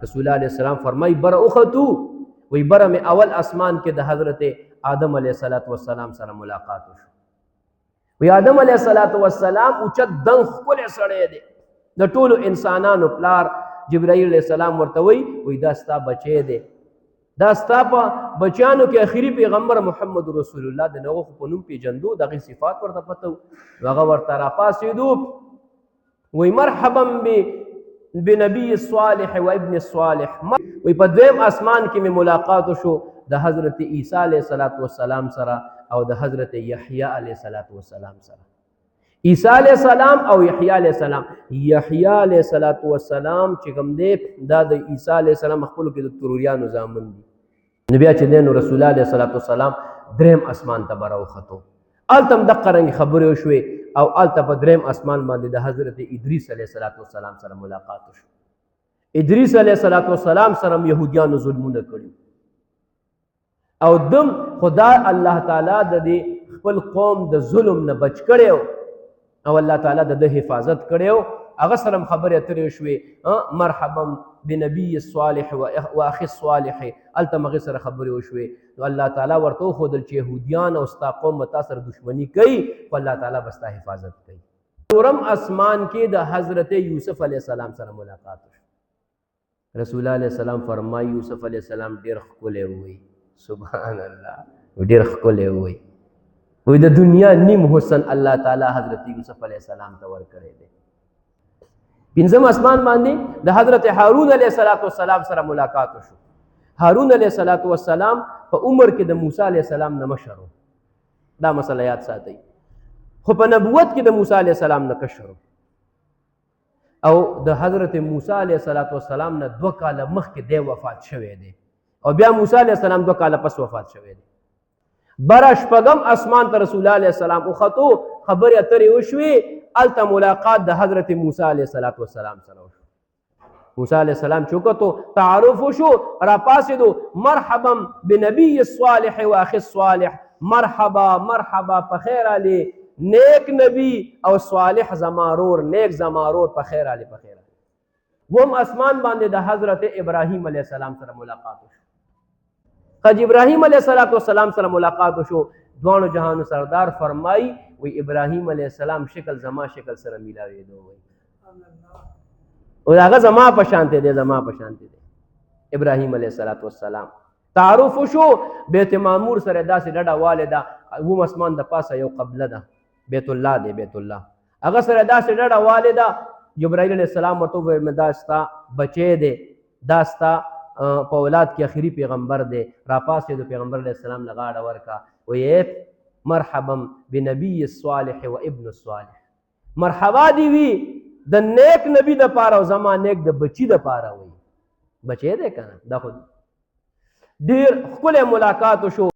رسول الله علیہ السلام فرمائی بر اختو وی بر میں اول اسمان کے دا حضرت آدم علیہ السلام سره ملاقات شو. وی آدم علیہ السلام اوچت دن خپل سړی دی د ټولو انسانانو پلار. جبرائیل علیہ السلام ورته وی دا ستا بچی دی، دا ستا په بچیانو کې آخري پیغمبر محمد رسول الله د نغو خو په نوم پیژندو دغه صفات ورته پته و. هغه ورته راپاسېدو وی مرحبا بنبی صالح و ابن صالح. وی په دویم اسمان کې مې ملاقات شو د حضرت عیسی علیہ السلام سره او د حضرت یحیی علیہ السلام سره. عیسی علیہ السلام او یحیی علیہ السلام. یحیی علیہ السلام چې کوم دی دا د عیسی علیہ السلام خپلو کې د تروریانو زامن دي. نو بیا چې دی نو رسول الله علیه السلام دریم اسمان ته به راوختو. هلته هم دقه رنګې خبرې وشوې او هلته په دریم اسمان باندې د حضرت ادریس علیه السلام سره ملاقات شو. ادریس علیه السلام سره هم یهودیانو ظلمونه کړي او دم خدا الله تعالی د دې خپل قوم د ظلم نه بچ کړی او الله تعالی د ده حفاظت کړی. هغه سره هم خبرې اترې وشوې مرحبا بنبی صالح و اخي صالح. هلته هم هغې سره خبرې وشوې. نو الله تعالی ورته وښودل چې یهودیان او ستا قوم به تا سره دشمني کوي خو الله تعالی به ستا حفاظت کوي. څلورم اسمان کې د حضرت یوسف علیه السلام سره ملاقات شو. رسول الله علیه السلام فرمایي یوسف علیه السلام ډېر ښکلی وی. سبحان الله ډېر ښکلی وی. وی د دنیا نیم حسن الله تعالی حضرت یوسف علیه السلام ته ورکړی دی. پنځم اسمان باندې د حضرت هارون علیه السلام سره ملاقات شو. هارون علیه السلام په عمر کې د موسی علیه السلام نه مشر و. دا مسله یاد ساتئ. خو په نبوت کې د موسی علیه السلام نه کشر و او د حضرت موسی علیه السلام نه 2 کاله مخکې دی وفات شوی دی او بیا موسی علیه السلام 2 کاله پس وفات شوی دی. بره شپږم اسمان ته رسول الله علیه السلام وختو. خبرې اترې وشوې. هلته ملاقات د حضرت موسی علیه السلام سره وشو. موسی علیہ السلام چوکتو تعارف شو راپاسدو مرحبا بنبی صالح و اخی صالح. مرحبا مرحبا پخیر علی نیک نبی او صالح زمارور نیک زمارور پخیر علی پخیر علی. وم اسمان باندې د حضرت ابراہیم علیہ السلام سره ملاقات شو. خج ابراہیم علیہ السلام سره ملاقات شو. دوانو جهانو سردار فرمائی وی ابراہیم علیہ السلام شکل زما شکل سره ملاوی دو وی او هغه زما په شانته دی زما په شانته دی ابراهیم علیه السلام. تعارف شو. بیت معمور سره داسې ډډه والده و اسمان د پاسه یو قبله ده بیت الله دی بیت الله هغه سره داسې ډډه والده. جبرائیل علیه السلام ورته وویل دا ستا بچی دی دا ستا په اولاد کې آخري پیغمبر دی. راپاسېدو پیغمبر علیه السلام نه غاړه ورکړه ویې مرحبا بنبی صالح و ابن صالح. مرحبا دی وی د نیک نبی د پاره او زما نیک د بچی د پاره وي. بچی دی کنه دا خو ډیر ښکلی ملاقات شو.